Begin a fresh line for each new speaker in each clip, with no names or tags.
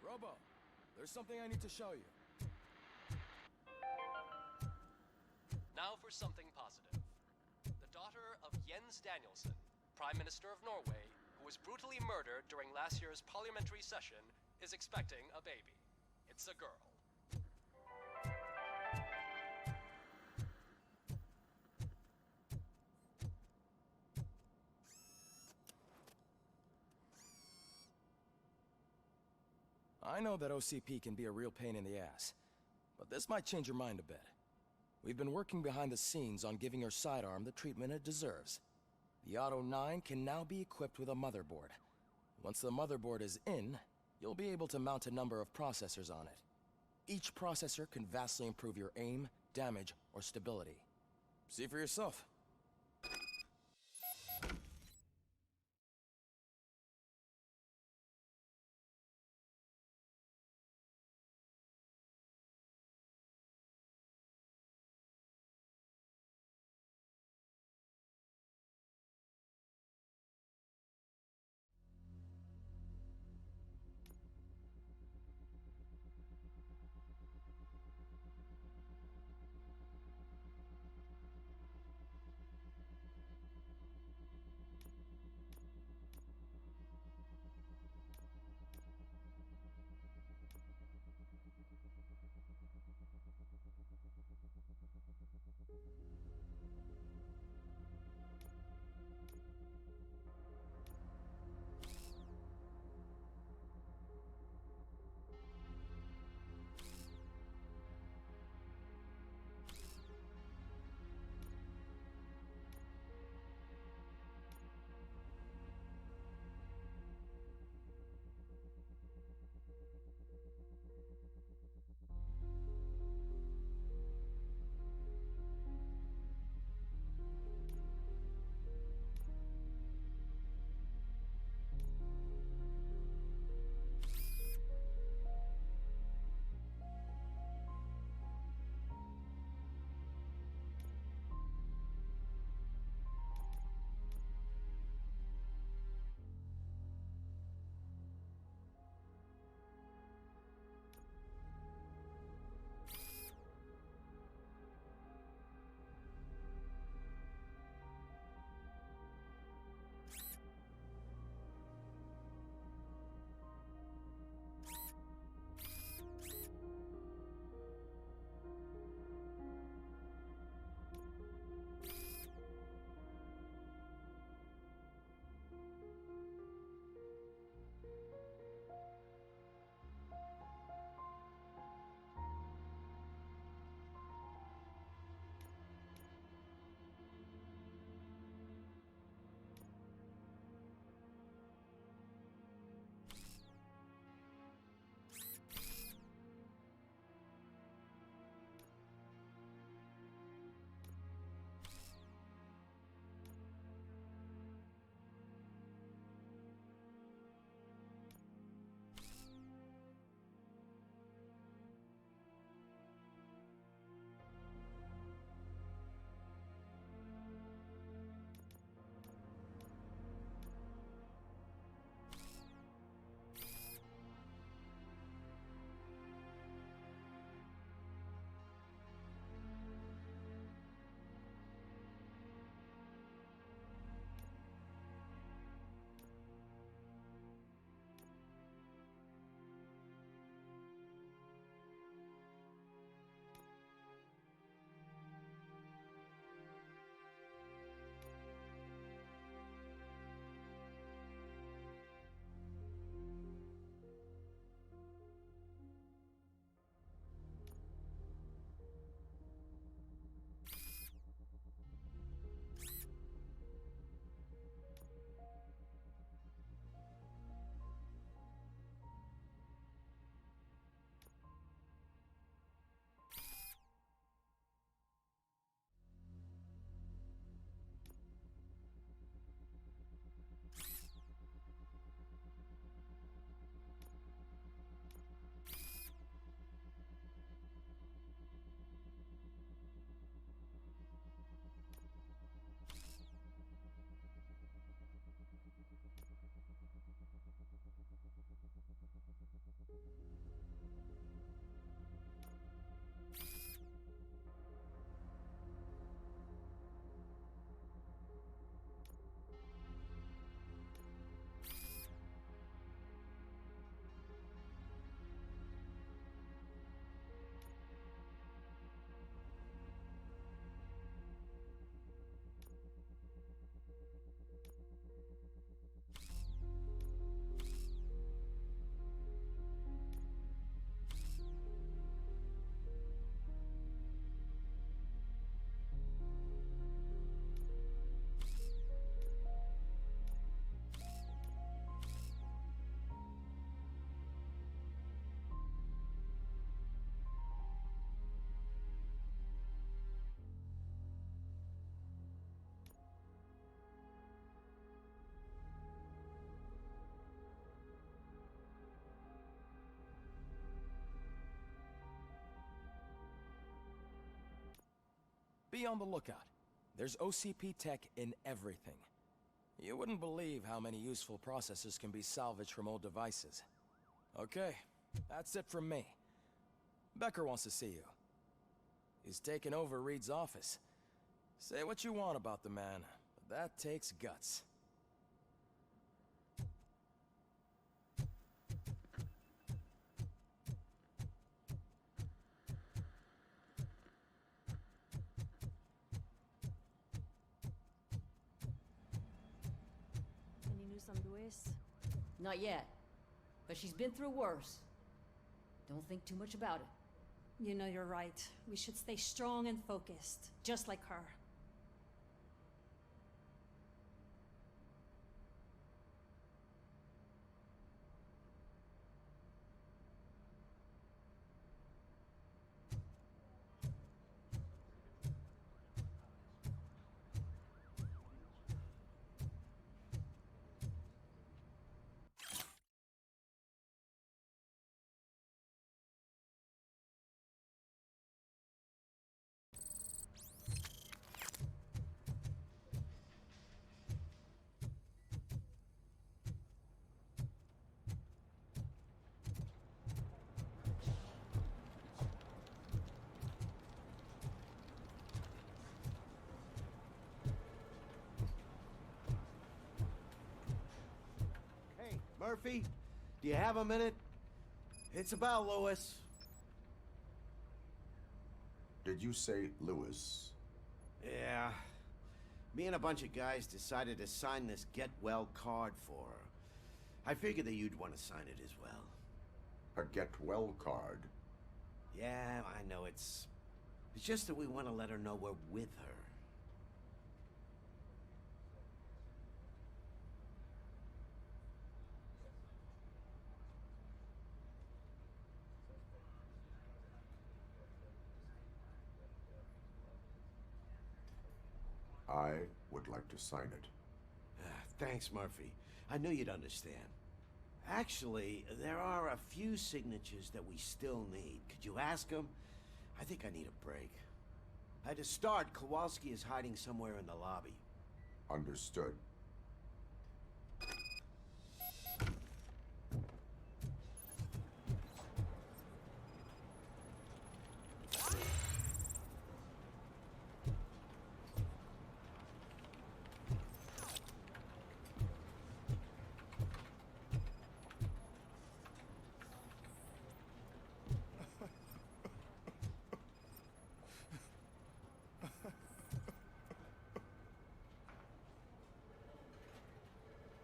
Robo, there's something I need to show you.
Now for something positive. The daughter of Jens Danielson, Prime Minister of Norway, who was brutally murdered during last year's parliamentary session, is expecting a baby. It's a girl.
I know that OCP can be a real pain in the ass, but this might change your mind a bit. We've been working behind the scenes on giving your sidearm the treatment it deserves. The Auto 9 can now be equipped with a motherboard. Once the motherboard is in, you'll be able to mount a number of processors on it. Each processor can vastly improve your aim, damage, or stability. See for yourself. Be on the lookout. There's OCP tech in everything. You wouldn't believe how many useful processors can be salvaged from old devices. Okay, that's it from me. Becker wants to see you. He's taken over Reed's office. Say what you want about the man, but that takes guts.
Any news on Luis?
Not yet. But she's been through worse. Don't think too much about it.
You know you're right. We should stay strong and focused, just like her.
Murphy, do you have a minute? It's about Lewis.
Did you say Lewis?
Yeah. Me and a bunch of guys decided to sign this get well card for her. I figured that you'd want to sign it as well.
A get well card?
Yeah, I know it's just that we want to let her know we're with her.
I would like to sign it.
Thanks, Murphy. I knew you'd understand. Actually, there are a few signatures that we still need. Could you ask them? I think I need a break. To start, Kowalski is hiding somewhere in the lobby.
Understood.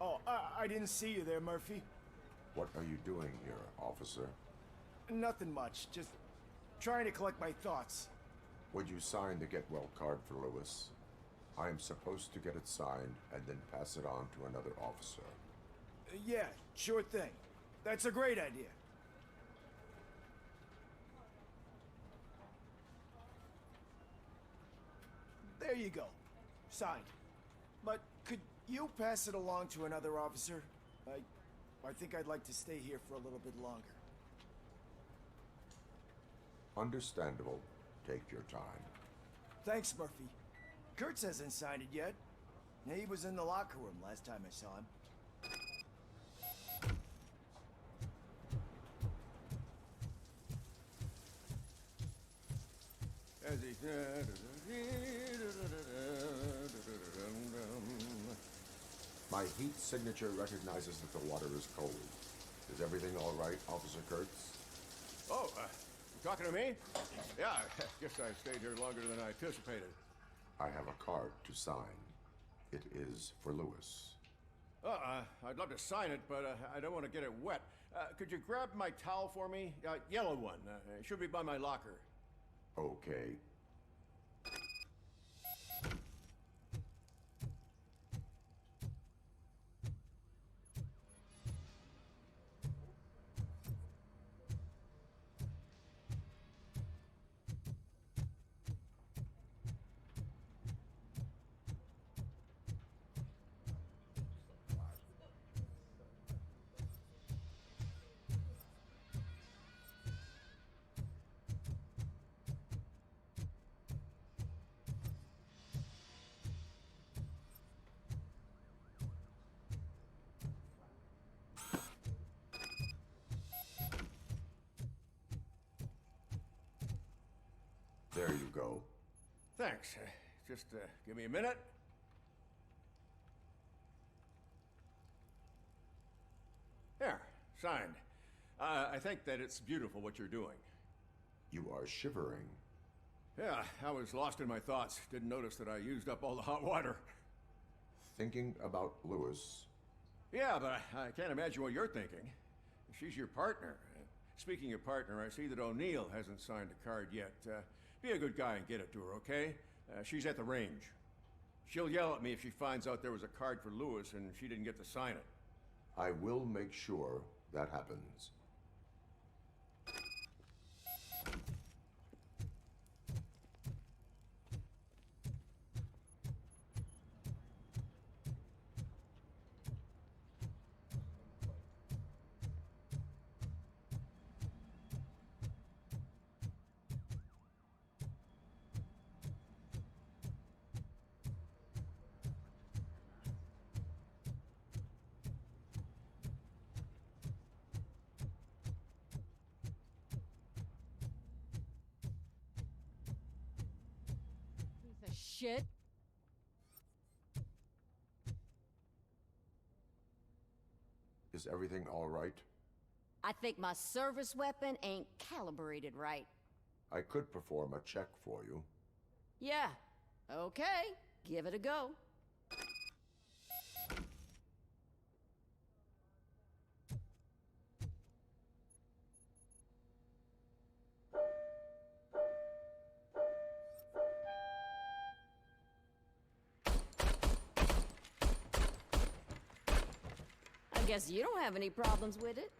Oh, I didn't see you there, Murphy.
What are you doing here, officer?
Nothing much, just trying to collect my thoughts.
Would you sign the get well card for Lewis? I am supposed to get it signed and then pass it on to another officer.
Yeah, sure thing. That's a great idea. There you go. Signed. But could you pass it along to another officer? I think I'd like to stay here for a little bit longer.
Understandable. Take your time.
Thanks, Murphy. Kurtz hasn't signed it yet. He was in the locker room last time I saw him.
My heat signature recognizes that the water is cold. Is everything all right, Officer Kurtz?
Oh, you talking to me? Yeah, I guess I stayed here longer than I anticipated.
I have a card to sign. It is for Lewis.
I'd love to sign it, but I don't want to get it wet. Could you grab my towel for me? Yellow one. It should be by my locker.
Okay. There you go.
Thanks. Just give me a minute. There, signed. I think that it's beautiful what you're doing.
You are shivering.
Yeah, I was lost in my thoughts. Didn't notice that I used up all the hot water.
Thinking about Lewis.
Yeah, but I can't imagine what you're thinking. She's your partner. Speaking of partner, I see that O'Neill hasn't signed a card yet. Be a good guy and get it to her, okay? She's at the range. She'll yell at me if she finds out there was a card for Lewis and she didn't get to sign it.
I will make sure that happens.
Piece of shit.
Is everything all right?
I think my service weapon ain't calibrated right.
I could perform a check for you.
Yeah, okay. Give it a go. I guess you don't have any problems with it.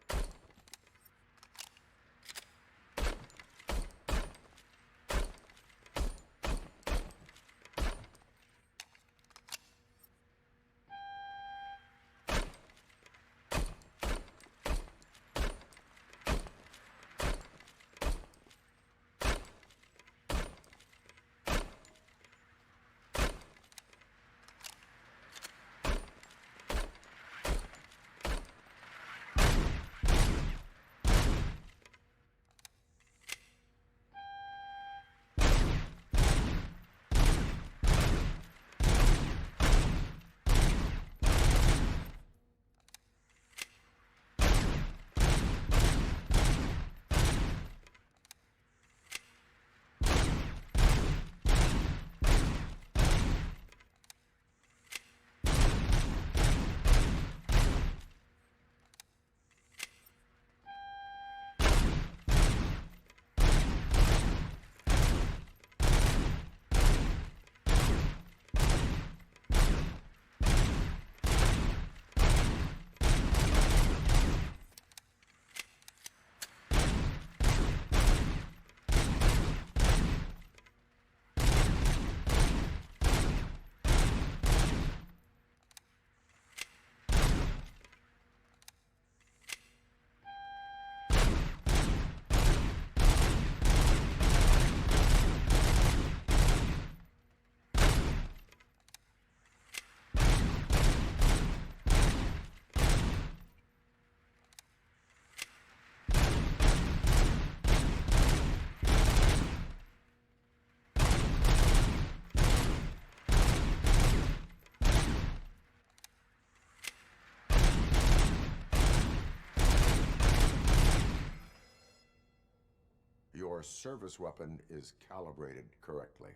Your service weapon is calibrated correctly.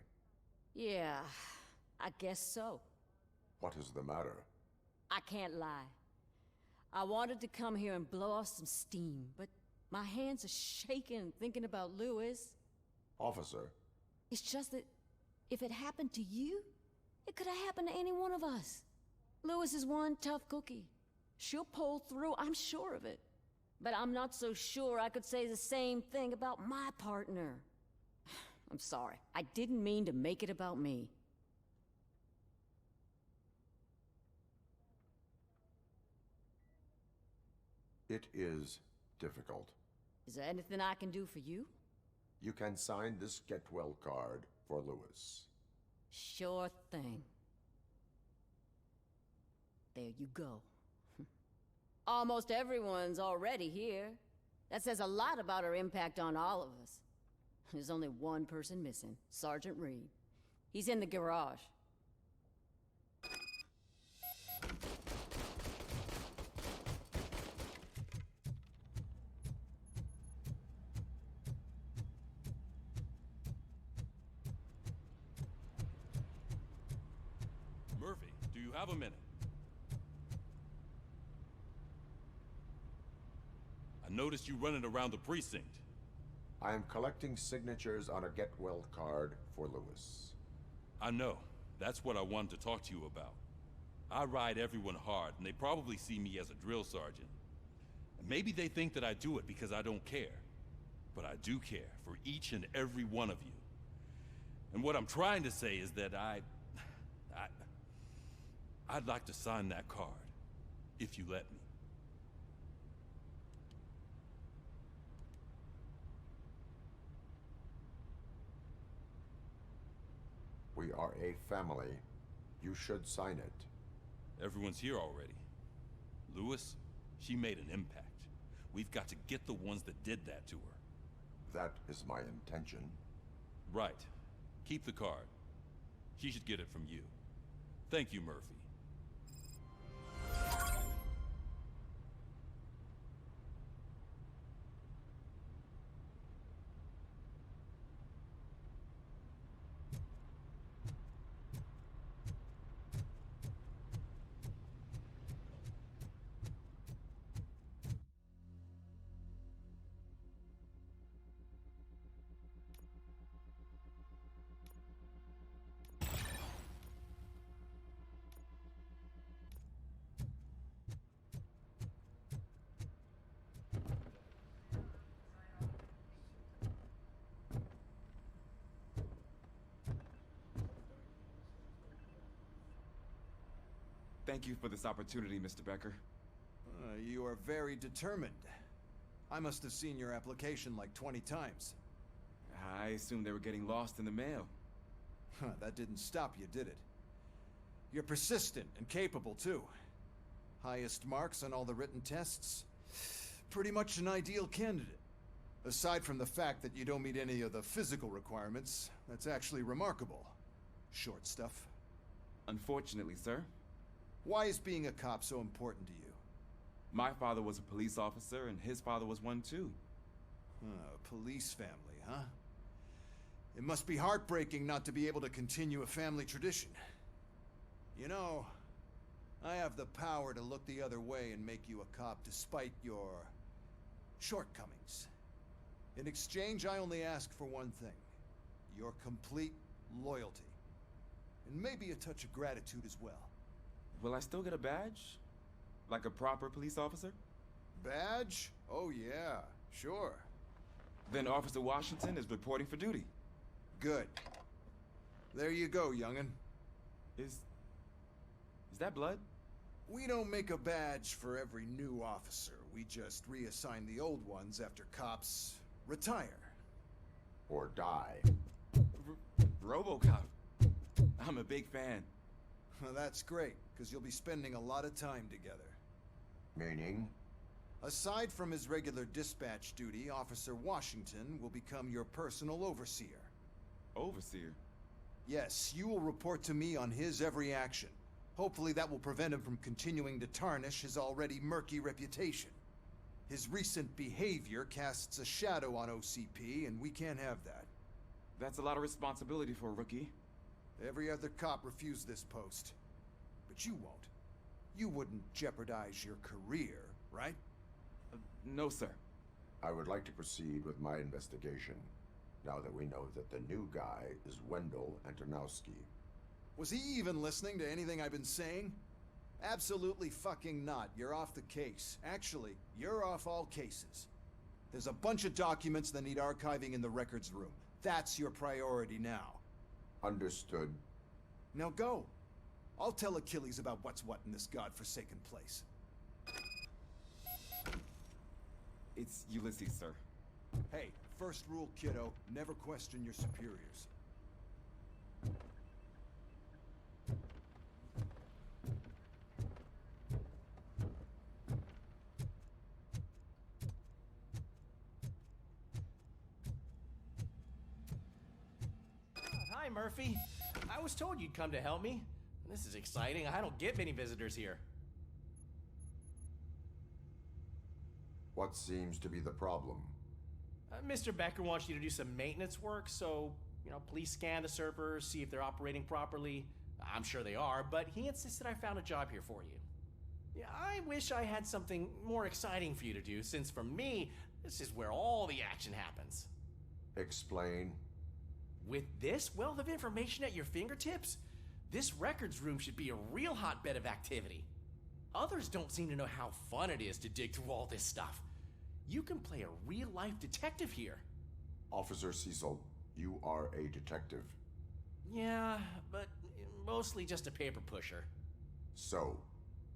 Yeah, I guess so.
What is the matter?
I can't lie. I wanted to come here and blow off some steam, but my hands are shaking thinking about Lewis.
Officer,
It's just that if it happened to you, it could have happened to any one of us. Lewis is one tough cookie. She'll pull through, I'm sure of it. But I'm not so sure I could say the same thing about my partner. I'm sorry. I didn't mean to make it about me.
it is difficult.
Is there anything I can do for you?
You can sign this get well card for Lewis.
Sure thing. There you go. Almost everyone's already here. That says a lot about her impact on all of us. There's only one person missing, Sergeant Reed. He's in the garage.
Murphy, do you have a minute? I noticed you running around the precinct.
I am collecting signatures on a get-well card for Lewis.
I know. That's what I wanted to talk to you about. I ride everyone hard, and they probably see me as a drill sergeant. And maybe they think that I do it because I don't care. But I do care for each and every one of you. And what I'm trying to say is that I'd like to sign that card, if you let me.
We are a family. You should sign it.
Everyone's here already. Lewis, she made an impact. We've got to get the ones that did that to her.
That is my intention.
Right. Keep the card. She should get it from you. Thank you, Murphy.
Thank you for this opportunity, Mr. Becker.
You are very determined. I must have seen your application like 20 times.
I assumed they were getting lost in the mail.
That didn't stop you, did it? You're persistent and capable, too. Highest marks on all the written tests. Pretty much an ideal candidate. Aside from the fact that you don't meet any of the physical requirements, that's actually remarkable. Short stuff.
Unfortunately, sir.
Why is being a cop so important to you?
My father was a police officer, and his father was one too.
A police family, huh? It must be heartbreaking not to be able to continue a family tradition. You know, I have the power to look the other way and make you a cop despite your shortcomings. In exchange, I only ask for one thing. Your complete loyalty. And maybe a touch of gratitude as well.
Will I still get a badge? Like a proper police officer?
Badge? Oh yeah, sure.
Then Officer Washington is reporting for duty.
Good. There you go, young'un.
Is that blood?
We don't make a badge for every new officer. We just reassign the old ones after cops retire.
Or die.
RoboCop. I'm a big fan.
Well, that's great, because you'll be spending a lot of time together.
Meaning?
Aside from his regular dispatch duty, Officer Washington will become your personal overseer.
Overseer?
Yes, you will report to me on his every action. Hopefully that will prevent him from continuing to tarnish his already murky reputation. His recent behavior casts a shadow on OCP, and we can't have that.
That's a lot of responsibility for a rookie.
Every other cop refused this post. But you won't. You wouldn't jeopardize your career, right?
No, sir.
I would like to proceed with my investigation, now that we know that the new guy is Wendell Antonowski.
Was he even listening to anything I've been saying? Absolutely fucking not. You're off the case. Actually, you're off all cases. There's a bunch of documents that need archiving in the records room. That's your priority now.
Understood.
Now go. I'll tell Achilles about what's what in this godforsaken place.
It's Ulysses, sir.
Hey, first rule, kiddo, never question your superiors.
Hi, Murphy. I was told you'd come to help me. This is exciting. I don't get many visitors here.
What seems to be the problem?
Mr. Becker wants you to do some maintenance work, so, please scan the servers, see if they're operating properly. I'm sure they are, but he insisted I found a job here for you. Yeah, I wish I had something more exciting for you to do, since for me, this is where all the action happens.
Explain.
With this wealth of information at your fingertips, this records room should be a real hotbed of activity. Others don't seem to know how fun it is to dig through all this stuff. You can play a real-life detective here.
Officer Cecil, you are a detective.
Yeah, but mostly just a paper pusher.
So,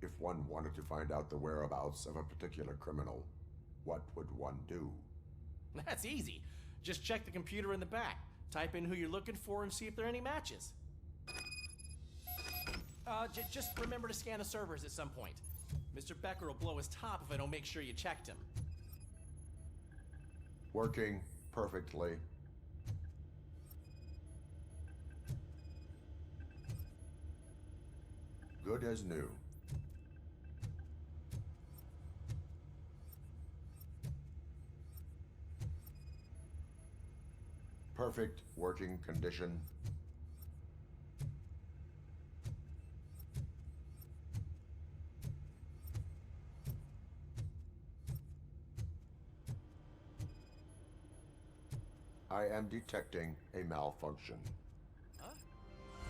if one wanted to find out the whereabouts of a particular criminal, what would one do?
That's easy. Just check the computer in the back. Type in who you're looking for and see if there are any matches. Just remember to scan the servers at some point. Mr. Becker will blow his top if I don't make sure you checked him.
Working perfectly. Good as new. Perfect working condition. I am detecting a malfunction.
Huh?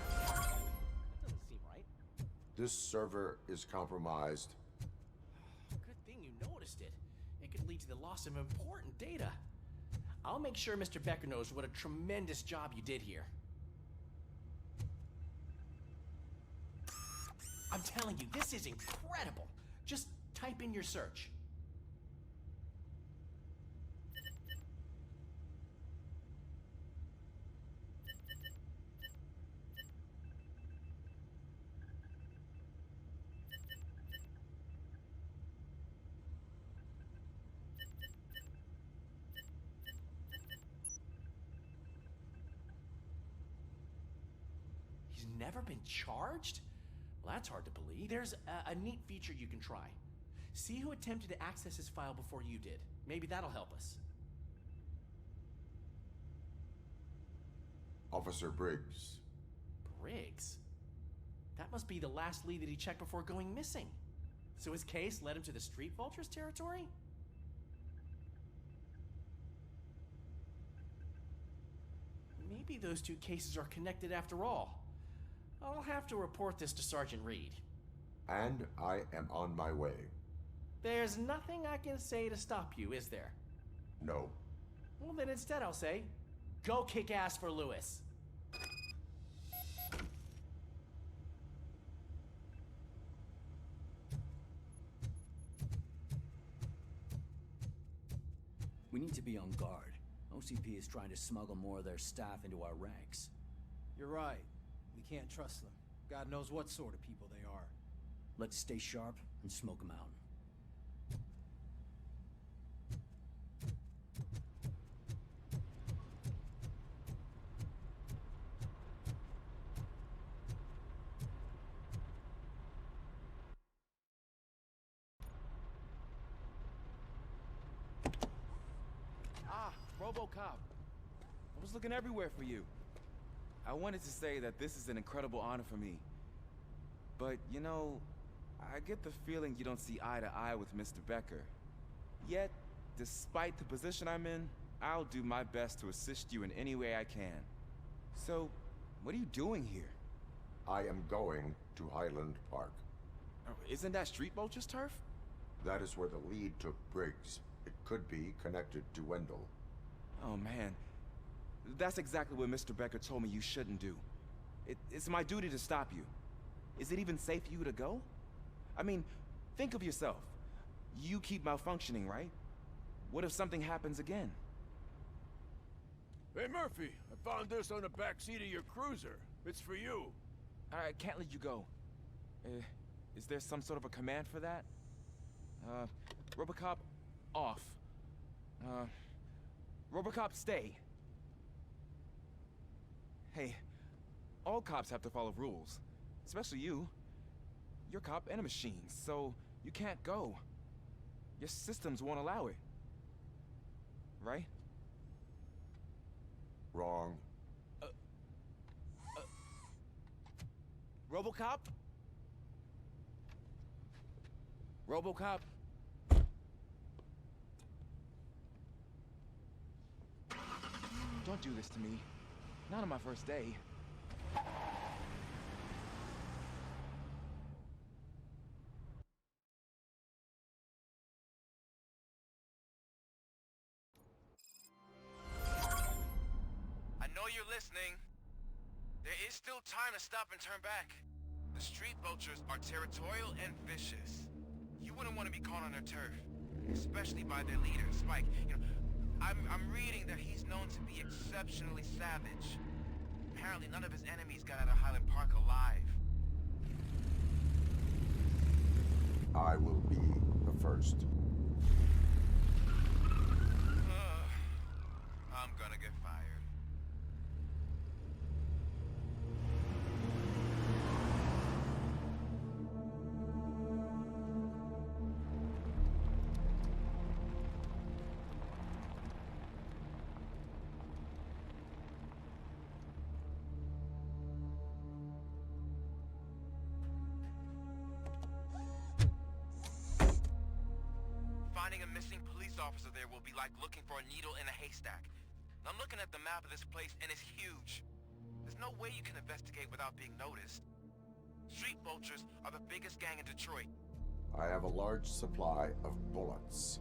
That doesn't seem right.
This server is compromised.
Good thing you noticed it. It could lead to the loss of important data. I'll make sure Mr. Becker knows what a tremendous job you did here. I'm telling you, this is incredible. Just type in your search. Never been charged? Well, that's hard to believe. There's a neat feature you can try. See who attempted to access his file before you did. Maybe that'll help us.
Officer Briggs.
Briggs? That must be the last lead that he checked before going missing. So his case led him to the Street Vultures territory? Maybe those two cases are connected after all. I'll have to report this to Sergeant Reed.
And I am on my way.
There's nothing I can say to stop you, is there?
No.
Well, then instead I'll say, go kick ass for Lewis.
We need to be on guard. OCP is trying to smuggle more of their staff into our ranks.
You're right. We can't trust them. God knows what sort of people they are.
Let's stay sharp and smoke them out.
RoboCop. I was looking everywhere for you. I wanted to say that this is an incredible honor for me. But, I get the feeling you don't see eye to eye with Mr. Becker. Yet, despite the position I'm in, I'll do my best to assist you in any way I can. So, what are you doing here?
I am going to Highland Park.
Isn't that Street Vulture's turf?
That is where the lead took Briggs. It could be connected to Wendell.
Oh, man. That's exactly what Mr. Becker told me you shouldn't do. It's my duty to stop you. Is it even safe for you to go? I mean, think of yourself. You keep malfunctioning, right? What if something happens again?
Hey, Murphy, I found this on the back seat of your cruiser. It's for you.
I can't let you go. Is there some sort of a command for that? RoboCop, off. RoboCop, stay. Hey, all cops have to follow rules. Especially you. You're a cop and a machine, so you can't go. Your systems won't allow it. Right?
Wrong.
RoboCop? RoboCop? Don't do this to me. Not on my first day.
I know you're listening. There is still time to stop and turn back. The street vultures are territorial and vicious. You wouldn't want to be caught on their turf, especially by their leader, Spike. You know, I'm reading that he's known to be exceptionally savage. Apparently none of his enemies got out of Highland Park alive.
I will be the first.
I'm gonna get fired. Finding a missing police officer there will be like looking for a needle in a haystack. I'm looking at the map of this place and it's huge. There's no way you can investigate without being noticed. Street vultures are the biggest gang in Detroit.
I have a large supply of bullets.